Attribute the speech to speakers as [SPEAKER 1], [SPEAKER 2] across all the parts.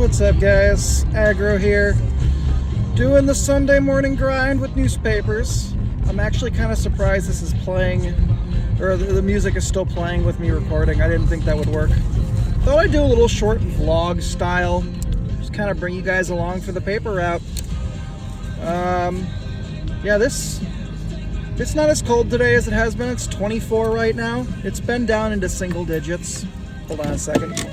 [SPEAKER 1] What's up, guys? Agro here, doing the Sunday morning grind with newspapers. I'm actually kind of surprised this is playing, or the music is still playing with me recording. I didn't think that would work. Thought I'd do a little short vlog style, just kind of bring you guys along for the paper route. Yeah, it's not as cold today as it has been. It's 24 right now. It's been down into single digits. Hold on a second.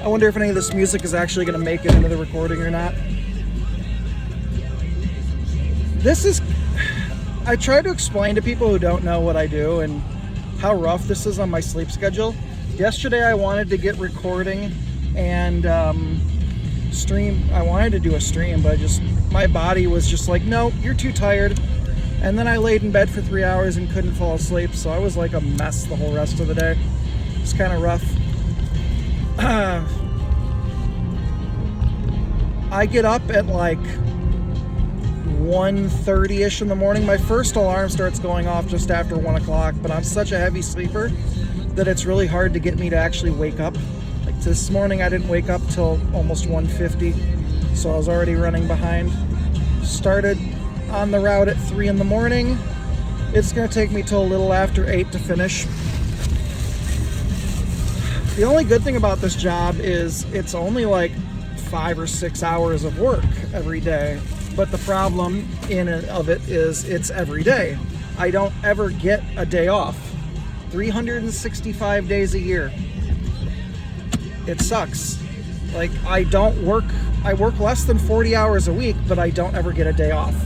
[SPEAKER 1] I wonder if any of this music is actually going to make it into the recording or not. I try to explain to people who don't know what I do and how rough this is on my sleep schedule. Yesterday I wanted to get recording and stream. I wanted to do a stream, but my body was just like, no, you're too tired. And then I laid in bed for 3 hours and couldn't fall asleep, so I was like a mess the whole rest of the day. It's kind of rough. I get up at like 1:30ish in the morning. My first alarm starts going off just after 1 o'clock, but I'm such a heavy sleeper that it's really hard to get me to actually wake up. Like this morning I didn't wake up till almost 1:50, so I was already running behind. Started on the route at 3 in the morning. It's going to take me till a little after 8 to finish. The only good thing about this job is it's only like 5 or 6 hours of work every day. But the problem of it is it's every day. I don't ever get a day off. 365 days a year. It sucks. Like I work less than 40 hours a week, but I don't ever get a day off.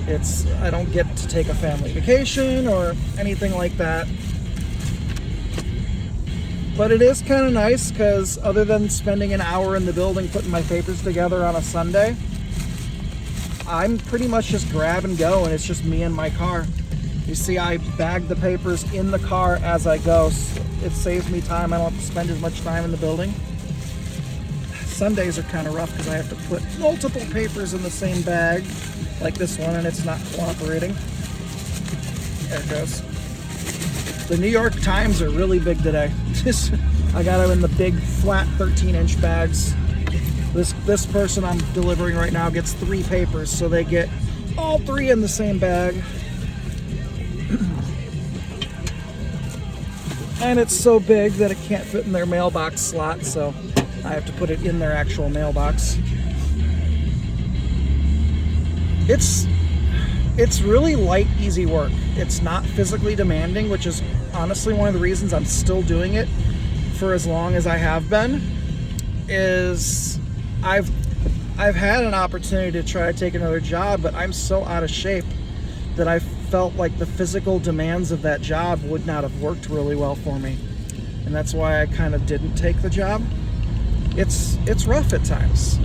[SPEAKER 1] I don't get to take a family vacation or anything like that. But it is kind of nice because other than spending an hour in the building putting my papers together on a Sunday, I'm pretty much just grab and go, and it's just me and my car. You see, I bag the papers in the car as I go. So it saves me time. I don't have to spend as much time in the building. Sundays are kind of rough because I have to put multiple papers in the same bag, like this one, and it's not cooperating. There it goes. The New York Times are really big today. I got them in the big, flat 13-inch bags. This person I'm delivering right now gets 3 papers, so they get all 3 in the same bag. And it's so big that it can't fit in their mailbox slot, so I have to put it in their actual mailbox. It's really light, easy work. It's not physically demanding, which is honestly one of the reasons I'm still doing it for as long as I have been. Is I've had an opportunity to try to take another job, but I'm so out of shape that I felt like the physical demands of that job would not have worked really well for me. And that's why I kind of didn't take the job. It's rough at times.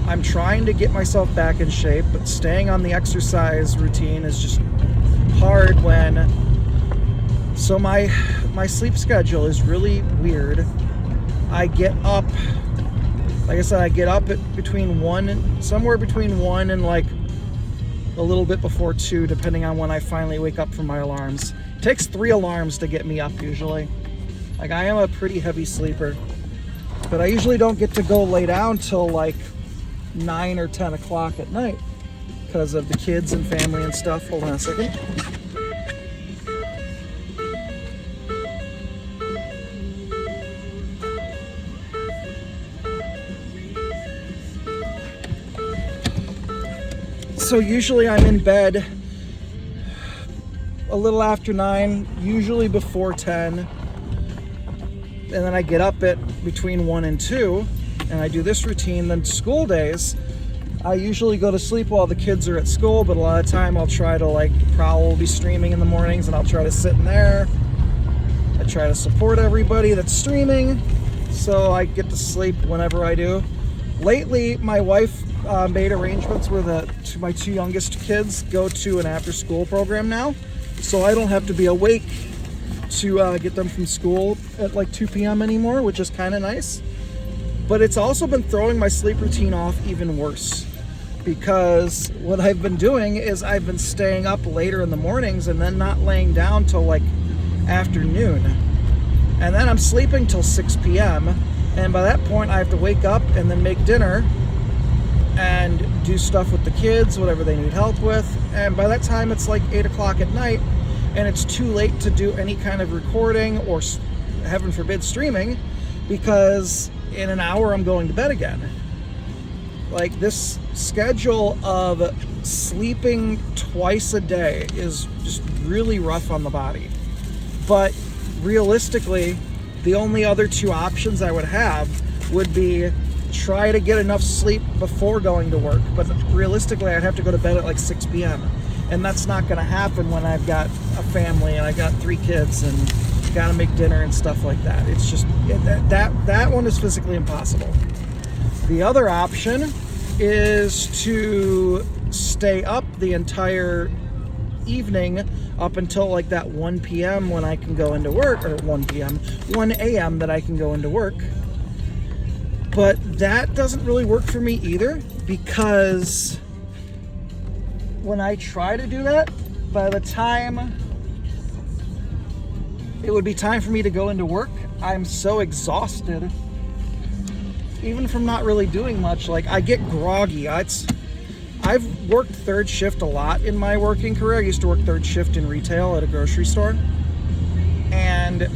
[SPEAKER 1] I'm trying to get myself back in shape, but staying on the exercise routine is just hard when... So my sleep schedule is really weird. I get up, like I said, I get up at somewhere between 1 and like a little bit before 2, depending on when I finally wake up from my alarms. It takes 3 alarms to get me up usually. Like I am a pretty heavy sleeper, but I usually don't get to go lay down till like 9 or 10 o'clock at night because of the kids and family and stuff. Hold on a second. So usually I'm in bed a little after 9, usually before 10. And then I get up at between 1 and 2, and I do this routine. Then school days, I usually go to sleep while the kids are at school, but a lot of time I'll try to Prowl will be streaming in the mornings, and I'll try to sit in there. I try to support everybody that's streaming, so I get to sleep whenever I do. Lately, my wife made arrangements where my 2 youngest kids go to an after-school program now, so I don't have to be awake to get them from school at like 2 p.m. anymore, which is kind of nice. But it's also been throwing my sleep routine off even worse. because what I've been doing is I've been staying up later in the mornings and then not laying down till like afternoon. And then I'm sleeping till 6 p.m. And by that point, I have to wake up and then make dinner and do stuff with the kids, whatever they need help with. And by that time, it's like 8 o'clock at night, and it's too late to do any kind of recording or, heaven forbid, streaming, because in an hour I'm going to bed again. Like, this schedule of sleeping twice a day is just really rough on the body. But realistically, the only other two options I would have would be try to get enough sleep before going to work. But realistically, I'd have to go to bed at like 6 p.m. And that's not going to happen when I've got a family and I got 3 kids and got to make dinner and stuff like that. It's just, that one is physically impossible. The other option is to stay up the entire evening up until like that 1 p.m. when I can go into work, or 1 a.m. that I can go into work. But that doesn't really work for me either, because when I try to do that, by the time it would be time for me to go into work, I'm so exhausted, even from not really doing much. Like, I get groggy. I've worked third shift a lot in my working career. I used to work third shift in retail at a grocery store, and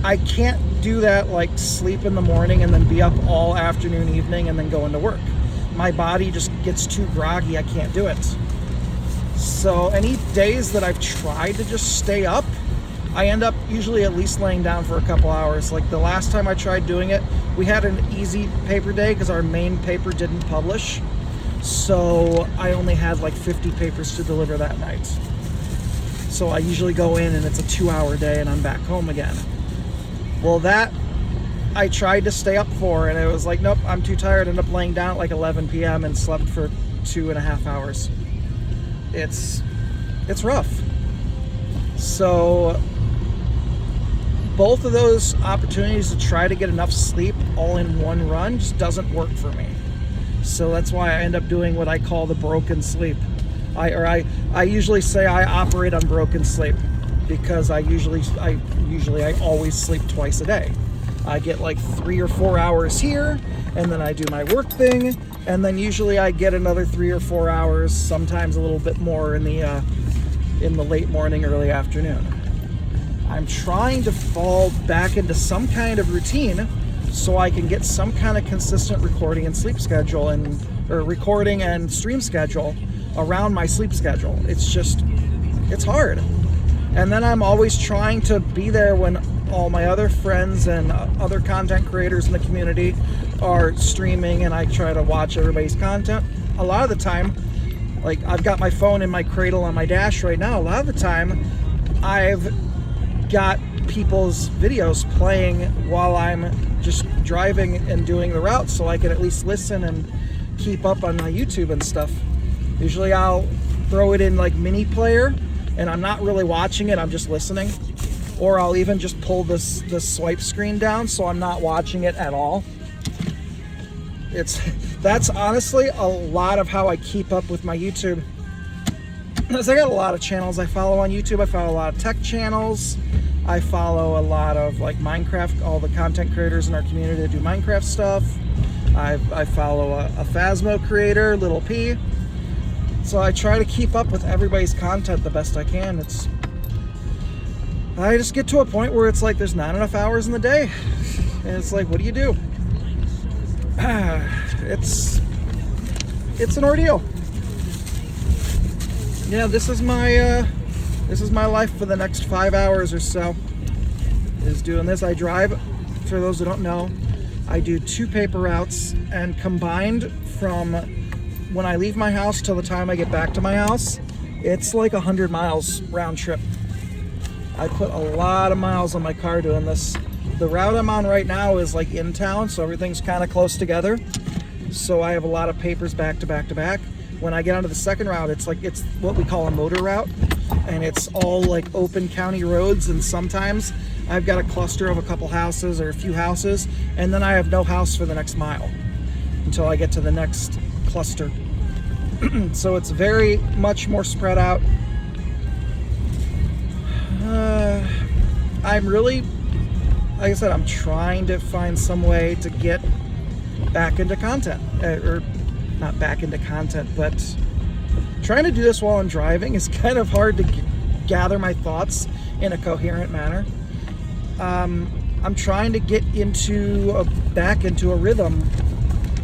[SPEAKER 1] I can't do that, like sleep in the morning and then be up all afternoon, evening, and then go into work. My body just gets too groggy. I can't do it. So any days that I've tried to just stay up, I end up usually at least laying down for a couple hours. Like the last time I tried doing it, we had an easy paper day because our main paper didn't publish. So I only had like 50 papers to deliver that night. So I usually go in and it's a 2-hour day and I'm back home again. Well, that I tried to stay up for, and it was like, nope, I'm too tired. I ended up laying down at like 11 p.m. and slept for 2.5 hours. It's rough. So both of those opportunities to try to get enough sleep all in one run just doesn't work for me. So that's why I end up doing what I call the broken sleep. I usually say I operate on broken sleep, because I always sleep twice a day. I get like 3 or 4 hours here, and then I do my work thing, and then usually I get another 3 or 4 hours, sometimes a little bit more in the late morning, early afternoon. I'm trying to fall back into some kind of routine so I can get some kind of consistent recording and sleep schedule, or recording and stream schedule around my sleep schedule. It's hard. And then I'm always trying to be there when all my other friends and other content creators in the community are streaming, and I try to watch everybody's content. A lot of the time, like, I've got my phone in my cradle on my dash right now. A lot of the time, I've got people's videos playing while I'm just driving and doing the route, so I can at least listen and keep up on my YouTube and stuff. Usually I'll throw it in like mini player, and I'm not really watching it, I'm just listening. Or I'll even just pull this swipe screen down so I'm not watching it at all. That's honestly a lot of how I keep up with my YouTube. Because I got a lot of channels I follow on YouTube. I follow a lot of tech channels. I follow a lot of like Minecraft, all the content creators in our community that do Minecraft stuff. I follow a Phasmo creator, Little P. So I try to keep up with everybody's content the best I can. I just get to a point where it's like there's not enough hours in the day. And it's like, what do you do? It's an ordeal. Yeah, this is my life for the next 5 hours or so, is doing this. I drive, for those who don't know, I do 2 paper routes, and combined from when I leave my house till the time I get back to my house, it's like 100 miles round trip. I put a lot of miles on my car doing this. The route I'm on right now is like in town, so everything's kind of close together. So I have a lot of papers back to back to back. When I get onto the second route, it's what we call a motor route, and it's all like open county roads, and sometimes I've got a cluster of a couple houses or a few houses, and then I have no house for the next mile until I get to the next cluster So it's very much more spread out. I'm really, like I said, I'm trying to find some way to get back into content, or not back into content, but trying to do this while I'm driving is kind of hard to gather my thoughts in a coherent manner. I'm trying to get back into a rhythm,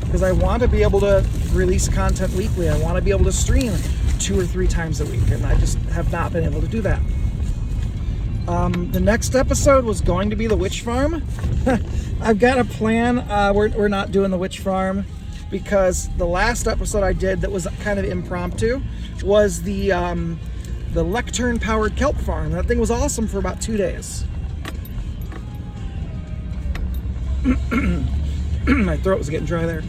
[SPEAKER 1] because I want to be able to release content weekly. I want to be able to stream 2 or 3 times a week, and I just have not been able to do that. The next episode was going to be the witch farm. I've got a plan. We're not doing the witch farm, because the last episode I did that was kind of impromptu was the lectern powered kelp farm. That thing was awesome for about 2 days. My throat was getting dry there.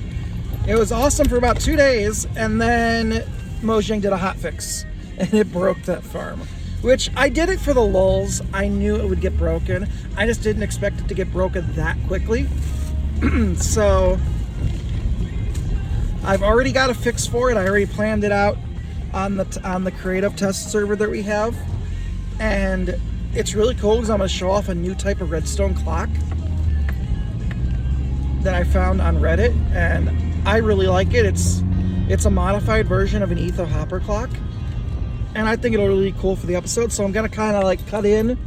[SPEAKER 1] It was awesome for about 2 days, and then Mojang did a hotfix and it broke that farm. Which, I did it for the lulz. I knew it would get broken. I just didn't expect it to get broken that quickly. So I've already got a fix for it. I already planned it out on the creative test server that we have. And it's really cool because I'm going to show off a new type of redstone clock that I found on Reddit, and I really like it. It's a modified version of an Etho Hopper clock, and I think it'll really be cool for the episode. So I'm gonna kind of like cut in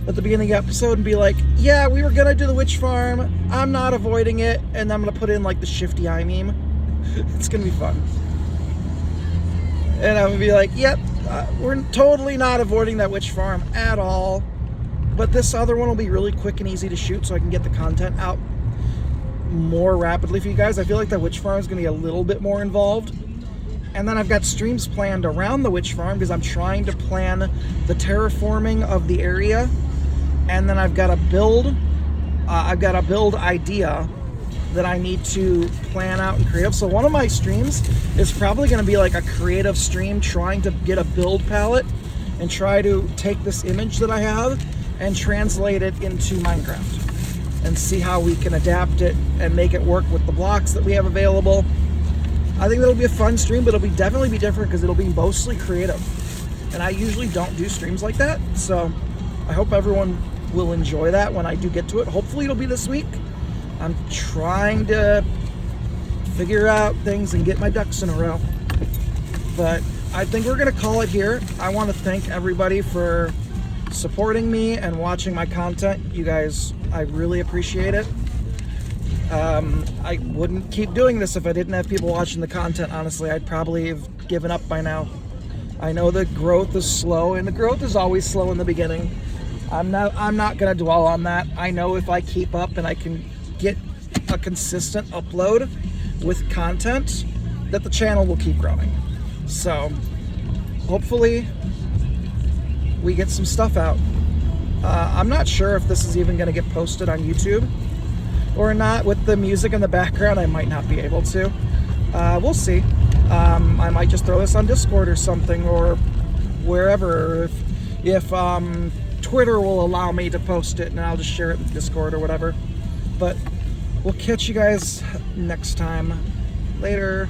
[SPEAKER 1] at the beginning of the episode and be like, yeah, we were gonna do the witch farm, I'm not avoiding it, and I'm gonna put in like the shifty eye meme. It's gonna be fun, and I'm gonna be like, yep, we're totally not avoiding that witch farm at all, but this other one will be really quick and easy to shoot, so I can get the content out more rapidly for you guys. I feel like that witch farm is going to be a little bit more involved. And then I've got streams planned around the witch farm, because I'm trying to plan the terraforming of the area. And then I've got a build idea that I need to plan out and create. So one of my streams is probably going to be like a creative stream, trying to get a build palette and try to take this image that I have and translate it into Minecraft, and see how we can adapt it and make it work with the blocks that we have available. I think that'll be a fun stream, but it'll definitely be different because it'll be mostly creative. And I usually don't do streams like that, so I hope everyone will enjoy that when I do get to it. Hopefully it'll be this week. I'm trying to figure out things and get my ducks in a row. But I think we're gonna call it here. I want to thank everybody for supporting me and watching my content. You guys, I really appreciate it. I wouldn't keep doing this if I didn't have people watching the content. Honestly, I'd probably have given up by now. I know the growth is slow, and the growth is always slow in the beginning. I'm not gonna dwell on that. I know if I keep up and I can get a consistent upload with content, that the channel will keep growing. So hopefully we get some stuff out. I'm not sure if this is even going to get posted on YouTube or not. With the music in the background, I might not be able to. We'll see. I might just throw this on Discord or something, or wherever, if Twitter will allow me to post it, and I'll just share it in Discord or whatever. But we'll catch you guys next time. Later.